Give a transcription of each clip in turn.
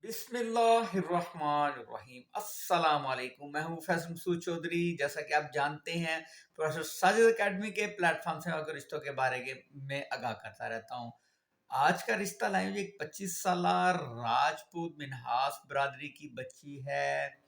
बिस्मिल्लाहिर्रहमानिर्रहीम। अस्सलाम वालेकुम। मैं हूँ फैसल मसूद चौधरी। जैसा कि आप जानते हैं, प्रोफेसर साजिद एकेडमी के प्लेटफॉर्म से मैं आपको रिश्तों के बारे में आगाह करता रहता हूँ। आज का रिश्ता लाए हुए एक 25 साला राजपूत मिन्हास बरादरी की बच्ची है।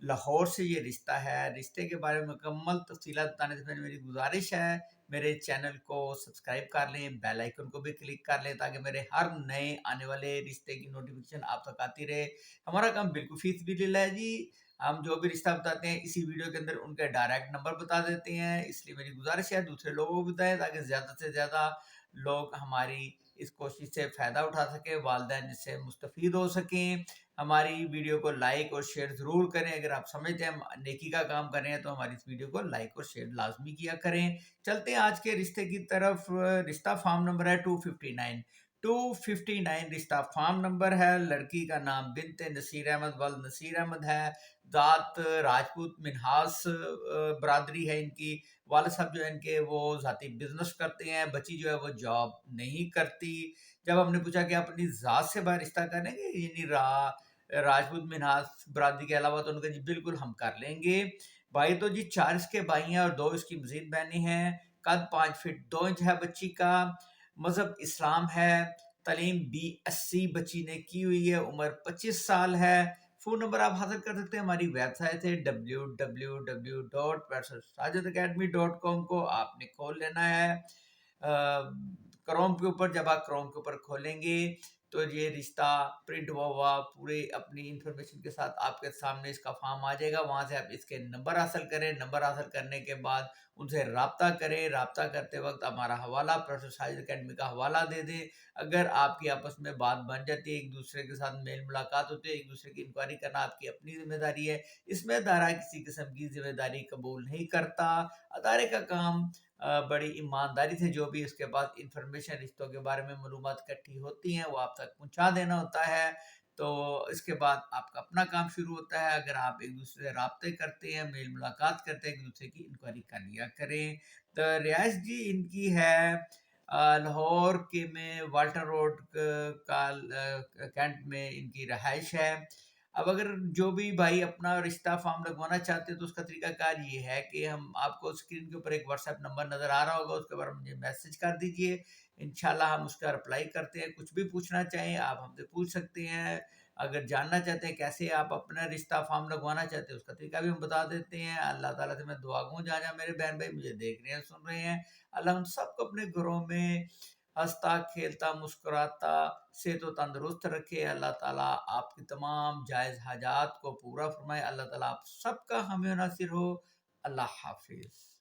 लाहौर से ये रिश्ता है। रिश्ते के बारे में मुकम्मल तफसीलात बताने से पहले मेरी गुजारिश है, मेरे चैनल को सब्सक्राइब कर लें, बेल आइकन को भी क्लिक कर लें ताकि मेरे हर नए आने वाले रिश्ते की नोटिफिकेशन आप तक आती रहे। हमारा काम बिल्कुल फीस भी ले है जी। हम जो भी रिश्ता बताते हैं इसी वीडियो के अंदर उनके डायरेक्ट नंबर बता देते हैं, इसलिए मेरी गुजारिश है दूसरे लोगों को भी बताएं ताकि ज़्यादा से ज़्यादा लोग हमारी इस कोशिश से फ़ायदा उठा सकें, वालिदैन इससे मुस्तफ़ीद हो सकें। हमारी वीडियो को लाइक और शेयर ज़रूर करें। अगर आप समझते हैं हम नेकी का काम कर रहे हैं तो हमारी इस वीडियो को लाइक और शेयर लाजमी किया करें। चलते हैं आज के रिश्ते की तरफ। रिश्ता फार्म नंबर है 259। 259 रिश्ता फार्म नंबर है। लड़की का नाम बिनते नसीर अहमद वल नसीर अहमद है। ज़ात राजपूत मिन्हास बरादरी है इनकी। वालिद साहब जो है इनके वो ज़ाती बिजनेस करते हैं। बच्ची जो है वो जॉब नहीं करती। जब हमने पूछा कि आप अपनी ज़ात से बाहर रिश्ता करेंगे यानी राजपूत मिन्हास बरादरी के अलावा, तो उन्होंने कहा जी बिल्कुल हम कर लेंगे। भाई तो जी 4 इसके भाई हैं और 2 इसकी मजीद बहनें हैं। कद 5 फीट 2 इंच है बच्ची का। मजहब इस्लाम है। तालीम BSc बच्ची ने की हुई है। उम्र 25 साल है। फ़ोन नंबर आप हासिल कर सकते हैं हमारी वेबसाइट है www.sajidaacademy.com को आपने खोल लेना है। क्रोम के ऊपर जब आप क्रोम के ऊपर खोलेंगे तो ये रिश्ता प्रिंट हुआ हुआ पूरे अपनी इंफॉर्मेशन के साथ आपके सामने इसका फॉर्म आ जाएगा। वहाँ से आप इसके नंबर हासिल करें। नंबर हासिल करने के बाद उनसे राब्ता करें। राब्ता करते वक्त हमारा हवाला प्रोफेसर साजिद एकेडमी का हवाला दे दें। अगर आपकी आपस में बात बन जाती है, एक दूसरे के साथ मेल मुलाकात होती है, एक दूसरे की इंक्वायरी करना आपकी अपनी जिम्मेदारी है। इसमें अदारा किसी किस्म की जिम्मेदारी कबूल नहीं करता। अदारे का काम बड़ी ईमानदारी से जो भी उसके पास इंफॉर्मेशन रिश्तों के बारे में मालूमात इकट्ठी होती हैं वो आप तक पहुंचा देना होता है। तो इसके बाद आपका अपना काम शुरू होता है। अगर आप एक दूसरे से राब्ते करते हैं, मेल मुलाकात करते हैं, एक दूसरे की इंक्वायरी कर लिया करें। तो रिहाइश जी इनकी है लाहौर के में वाल्टर रोड कैंट में इनकी रहाइश है। अब अगर जो भी भाई अपना रिश्ता फॉर्म लगवाना चाहते हैं तो उसका तरीकाकार ये है कि हम आपको स्क्रीन के ऊपर एक व्हाट्सएप नंबर नज़र आ रहा होगा, उसके बारे में मुझे मैसेज कर दीजिए। इंशाल्लाह हम उसका रिप्लाई करते हैं। कुछ भी पूछना चाहें आप हमसे पूछ सकते हैं। अगर जानना चाहते हैं कैसे आप अपना रिश्ता फॉर्म लगवाना चाहते हैं उसका तरीका भी हम बता देते हैं। अल्लाह ताला से मैं दुआ गो जहाँ जहाँ मेरे बहन भाई मुझे देख रहे हैं सुन रहे हैं, अल्लाह उन सबको अपने घरों में हंसता खेलता मुस्कुराता सेहत व तंदुरुस्त रखे। अल्लाह ताला आपकी तमाम जायज़ हाजात को पूरा फरमाए। अल्लाह ताला आप सबका हामी नासिर हो। अल्लाह हाफिज़।